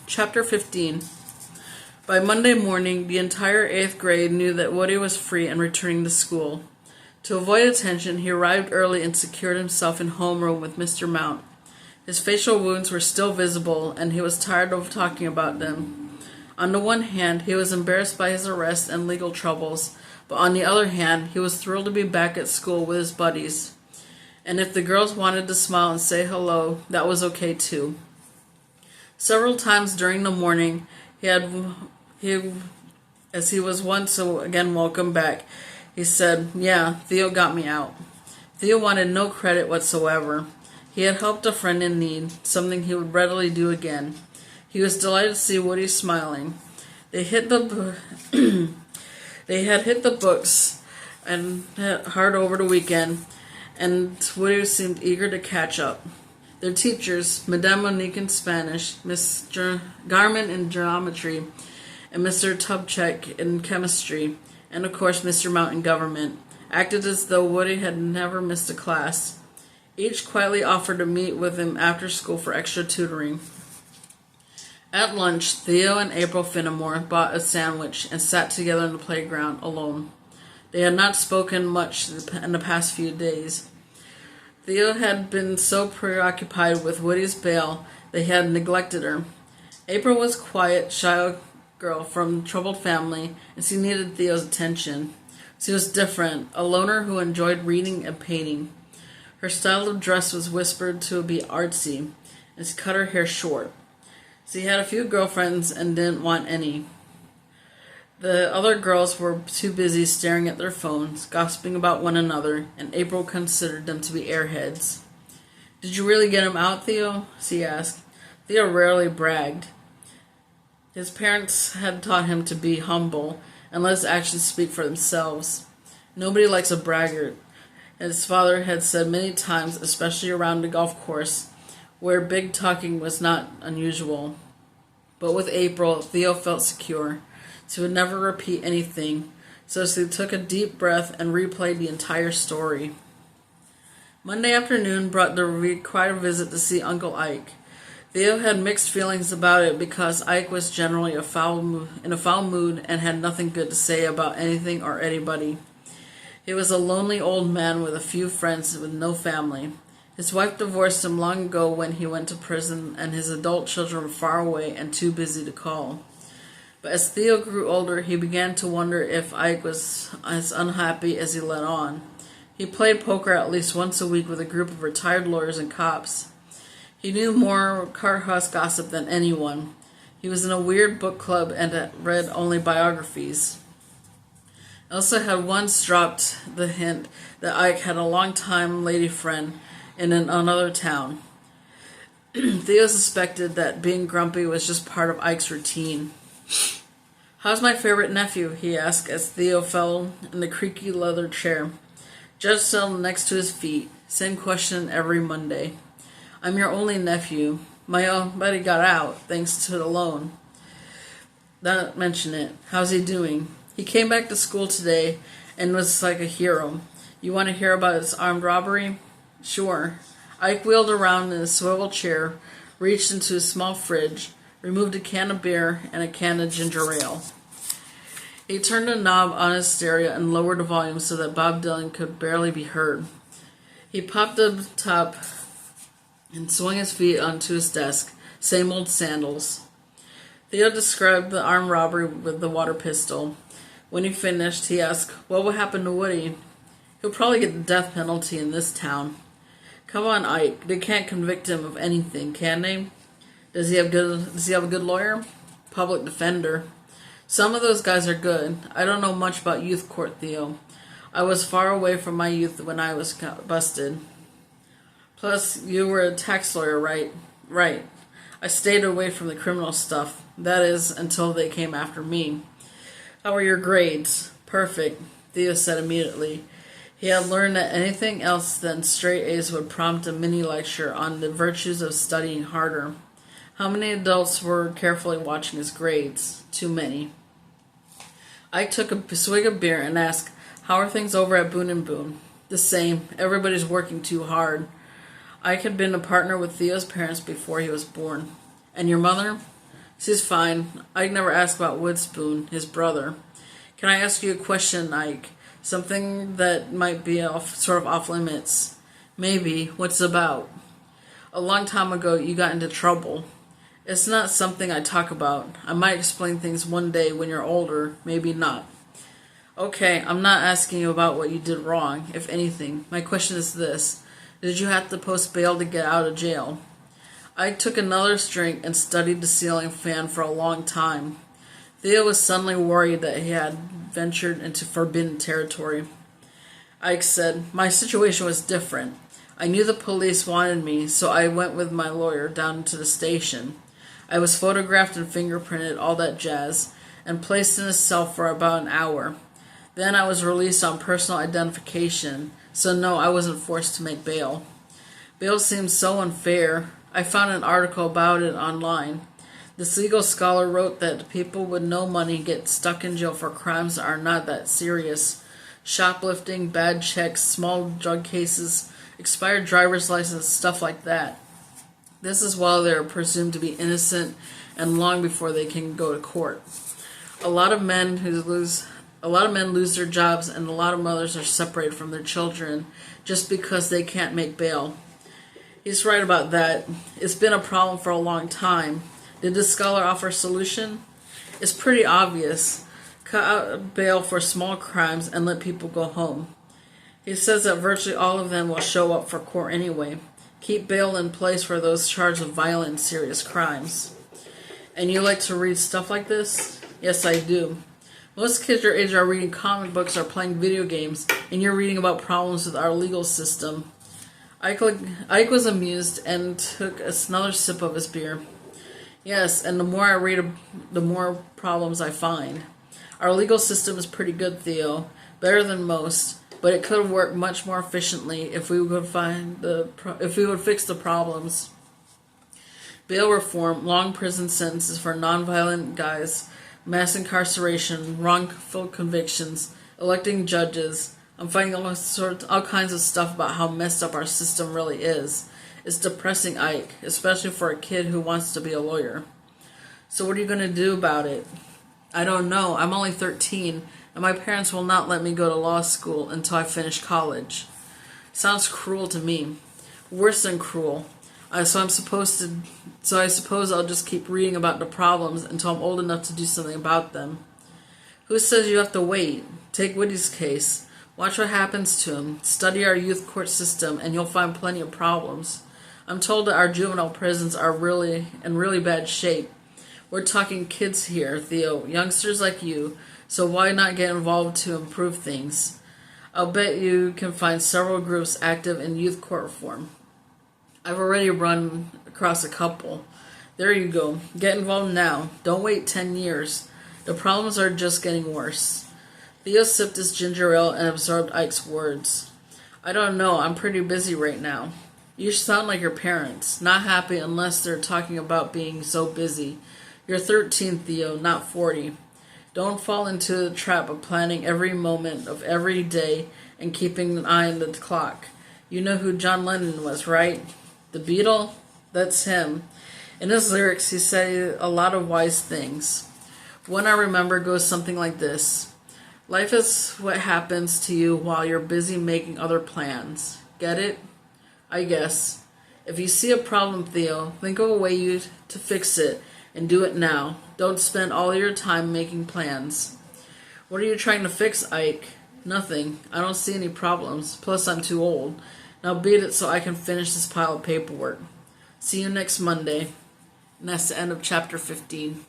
Chapter 15. By Monday morning, the entire 8th grade knew that Woody was free and returning to school. To avoid attention, he arrived early and secured himself in homeroom with Mr. Mount. His facial wounds were still visible, and he was tired of talking about them. On the one hand, he was embarrassed by his arrest and legal troubles, but on the other hand, he was thrilled to be back at school with his buddies. And if the girls wanted to smile and say hello, that was okay too. Several times during the morning, as he was once again welcomed back, he said, "Yeah, Theo got me out." Theo wanted no credit whatsoever. He had helped a friend in need, something he would readily do again. He was delighted to see Woody smiling. They had hit the books and hard over the weekend, and Woody seemed eager to catch up. Their teachers, Madame Monique in Spanish, Miss Garman in geometry, and Mr. Tubcheck in chemistry, and of course Mr. Mount in government, acted as though Woody had never missed a class. Each quietly offered to meet with him after school for extra tutoring. At lunch, Theo and April Finnemore bought a sandwich and sat together in the playground alone. They had not spoken much in the past few days. Theo had been so preoccupied with Woody's bail that he had neglected her. April was a quiet, shy girl from a troubled family, and she needed Theo's attention. She was different, a loner who enjoyed reading and painting. Her style of dress was whispered to be artsy, and she cut her hair short. She had a few girlfriends and didn't want any. The other girls were too busy staring at their phones, gossiping about one another, and April considered them to be airheads. "Did you really get him out, Theo?" she asked. Theo rarely bragged. His parents had taught him to be humble and let his actions speak for themselves. Nobody likes a braggart, his father had said many times, especially around the golf course, where big talking was not unusual. But with April, Theo felt secure. She would never repeat anything, so she took a deep breath and replayed the entire story. Monday afternoon brought the required visit to see Uncle Ike. Theo had mixed feelings about it because Ike was generally in a foul mood and had nothing good to say about anything or anybody. He was a lonely old man with a few friends with no family. His wife divorced him long ago when he went to prison, and his adult children were far away and too busy to call. But as Theo grew older, he began to wonder if Ike was as unhappy as he let on. He played poker at least once a week with a group of retired lawyers and cops. He knew more courthouse gossip than anyone. He was in a weird book club and had read only biographies. Elsa had once dropped the hint that Ike had a long-time lady friend in another town. Theo suspected that being grumpy was just part of Ike's routine. "How's my favorite nephew?" he asked as Theo fell in the creaky leather chair. Judge settled next to his feet. Same question every Monday. "I'm your only nephew. My own buddy got out, thanks to the loan." "Don't mention it. How's he doing?" "He came back to school today and was like a hero. You want to hear about his armed robbery?" "Sure." Ike wheeled around in a swivel chair, reached into his small fridge, removed a can of beer and a can of ginger ale. He turned the knob on his stereo and lowered the volume so that Bob Dylan could barely be heard. He popped the top and swung his feet onto his desk. Same old sandals. Theo described the armed robbery with the water pistol. When he finished, he asked, "What will happen to Woody?" "He'll probably get the death penalty in this town." "Come on, Ike. They can't convict him of anything, can they?" Does he have a good lawyer?" "Public defender." "Some of those guys are good. I don't know much about youth court, Theo. I was far away from my youth when I was busted." "Plus, you were a tax lawyer, right?" "Right. I stayed away from the criminal stuff. That is, until they came after me." "How were your grades?" "Perfect," Theo said immediately. He had learned that anything else than straight A's would prompt a mini-lecture on the virtues of studying harder. How many adults were carefully watching his grades? Too many. Ike took a swig of beer and asked, "How are things over at Boone & Boone?" "The same. Everybody's working too hard." Ike had been a partner with Theo's parents before he was born. "And your mother?" She's fine. Ike never asked about Woodspoon, his brother. Can I ask you a question, Ike? Something that might be sort of off limits. Maybe. What's it about? A long time ago, you got into trouble. It's not something I talk about. I might explain things one day when you're older, maybe not. Okay, I'm not asking you about what you did wrong, if anything. My question is this. Did you have to post bail to get out of jail? I took another drink and studied the ceiling fan for a long time. Theo was suddenly worried that he had ventured into forbidden territory. Ike said, my situation was different. I knew the police wanted me, so I went with my lawyer down to the station. I was photographed and fingerprinted, all that jazz, and placed in a cell for about an hour. Then I was released on personal identification, so no, I wasn't forced to make bail. Bail seems so unfair. I found an article about it online. This legal scholar wrote that people with no money get stuck in jail for crimes that are not that serious. Shoplifting, bad checks, small drug cases, expired driver's license, stuff like that. This is while they are presumed to be innocent and long before they can go to court. A lot of men lose their jobs, and a lot of mothers are separated from their children just because they can't make bail. He's right about that. It's been a problem for a long time. Did the scholar offer a solution? It's pretty obvious. Cut out bail for small crimes and let people go home. He says that virtually all of them will show up for court anyway. Keep bail in place for those charged with violent and serious crimes. And you like to read stuff like this? Yes, I do. Most kids your age are reading comic books or playing video games, and you're reading about problems with our legal system. Ike was amused and took another sip of his beer. Yes, and the more I read, the more problems I find. Our legal system is pretty good, Theo. Better than most, but it could work much more efficiently if we would fix the problems. Bail reform, long prison sentences for nonviolent guys, mass incarceration, wrongful convictions, electing judges. I'm finding all kinds of stuff about how messed up our system really is. It's depressing, Ike, especially for a kid who wants to be a lawyer. So what are you going to do about it? I don't know. I'm only 13, and my parents will not let me go to law school until I finish college. Sounds cruel to me. Worse than cruel. So I suppose I'll just keep reading about the problems until I'm old enough to do something about them. Who says you have to wait? Take Woody's case. Watch what happens to him. Study our youth court system, and you'll find plenty of problems. I'm told that our juvenile prisons are really in really bad shape. We're talking kids here, Theo, youngsters like you, so why not get involved to improve things? I'll bet you can find several groups active in youth court reform. I've already run across a couple. There you go. Get involved now. Don't wait 10 years. The problems are just getting worse. Theo sipped his ginger ale and absorbed Ike's words. I don't know. I'm pretty busy right now. You sound like your parents. Not happy unless they're talking about being so busy. You're 13, Theo, not 40. Don't fall into the trap of planning every moment of every day and keeping an eye on the clock. You know who John Lennon was, right? The Beatle? That's him. In his lyrics, he said a lot of wise things. One I remember goes something like this. Life is what happens to you while you're busy making other plans. Get it? I guess. If you see a problem, Theo, think of a way to fix it and do it now. Don't spend all your time making plans. What are you trying to fix, Ike? Nothing. I don't see any problems. Plus, I'm too old. Now beat it so I can finish this pile of paperwork. See you next Monday. And that's the end of chapter 15.